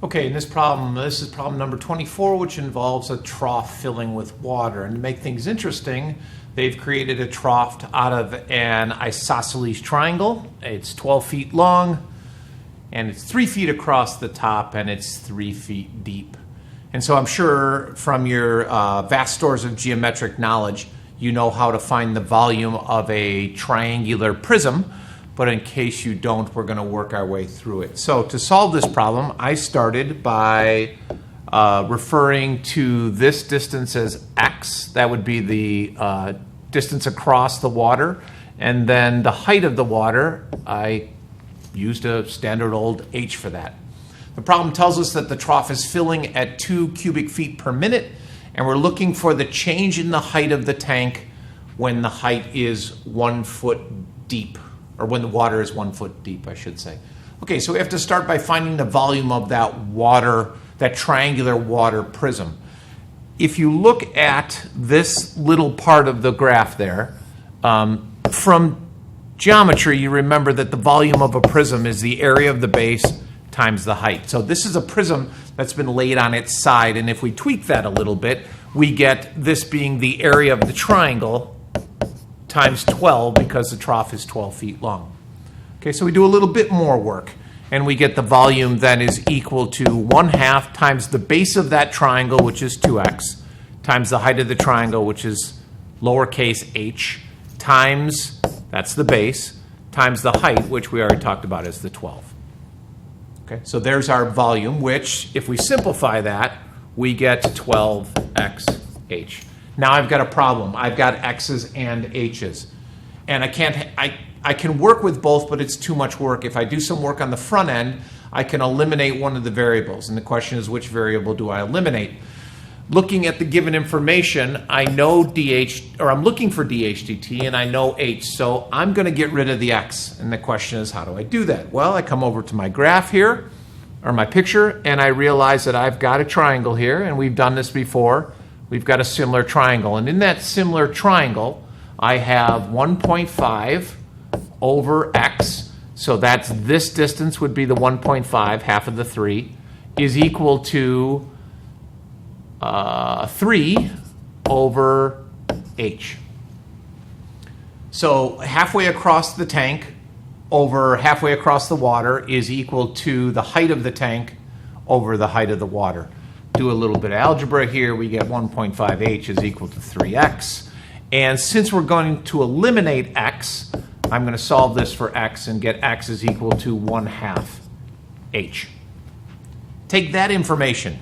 Okay, in this problem, this is problem number 24, which involves a trough filling with water. And to make things interesting, they've created a trough out of an isosceles triangle. It's 12 feet long, and it's 3 feet across the top, and it's 3 feet deep. And so I'm sure from your vast stores of geometric knowledge, you know how to find the volume of a triangular prism. But in case you don't, we're going to work our way through it. So to solve this problem, I started by referring to this distance as x. That would be the distance across the water. And then the height of the water, I used a standard old h for that. The problem tells us that the trough is filling at 2 cubic feet per minute, and we're looking for the change in the height of the tank when the height is 1 foot deep. Or when the water is 1 foot deep, I should say. Okay, so we have to start by finding the volume of that water, that triangular water prism. If you look at this little part of the graph there, from geometry, you remember that the volume of a prism is the area of the base times the height. So this is a prism that's been laid on its side, and if we tweak that a little bit, we get this being the area of the triangle times 12 because the trough is 12 feet long. Okay, so we do a little bit more work, and we get the volume then is equal to 1/2 times the base of that triangle, which is 2x, times the height of the triangle, which is lowercase h, times, that's the base, times the height, which we already talked about as the 12. Okay, so there's our volume, which, if we simplify that, we get 12xh. Now I've got a problem. I've got x's and h's. And I can work with both, but it's too much work. If I do some work on the front end, I can eliminate one of the variables. And the question is, which variable do I eliminate? Looking at the given information, I know I'm looking for dh dt, and I know h, so I'm going to get rid of the x. And the question is, how do I do that? Well, I come over to my graph here, or my picture, and I realize that I've got a triangle here, and we've done this before. We've got a similar triangle. And in that similar triangle, I have 1.5 over x. So that's this distance would be the 1.5, half of the 3, is equal to 3 over h. So halfway across the tank over halfway across the water is equal to the height of the tank over the height of the water. Do a little bit of algebra here. We get 1.5h is equal to 3x. And since we're going to eliminate x, I'm going to solve this for x and get x is equal to 1/2 h. Take that information,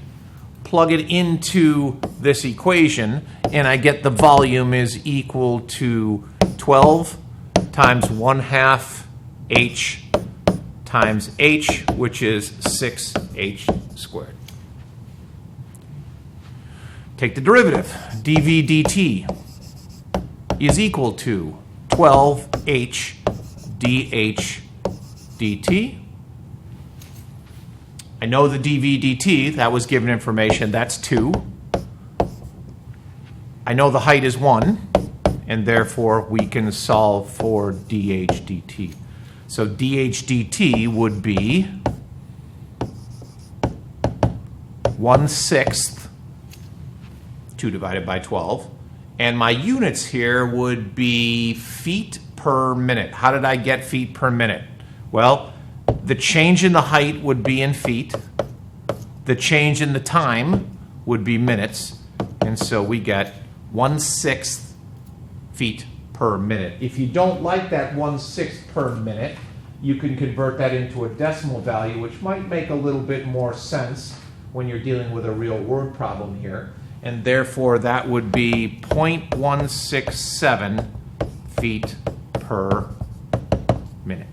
plug it into this equation, and I get the volume is equal to 12 times 1/2 h times h, which is 6h squared. Take the derivative. dv dt is equal to 12h dh dt. I know the dv dt, that was given information, that's 2. I know the height is 1, and therefore we can solve for dh dt. So dh dt would be 1/6, 2 divided by 12. And my units here would be feet per minute. How did I get feet per minute? Well, the change in the height would be in feet. The change in the time would be minutes. And so we get 1/6 feet per minute. If you don't like that 1/6 per minute, you can convert that into a decimal value, which might make a little bit more sense when you're dealing with a real word problem here. And therefore, that would be 0.167 feet per minute.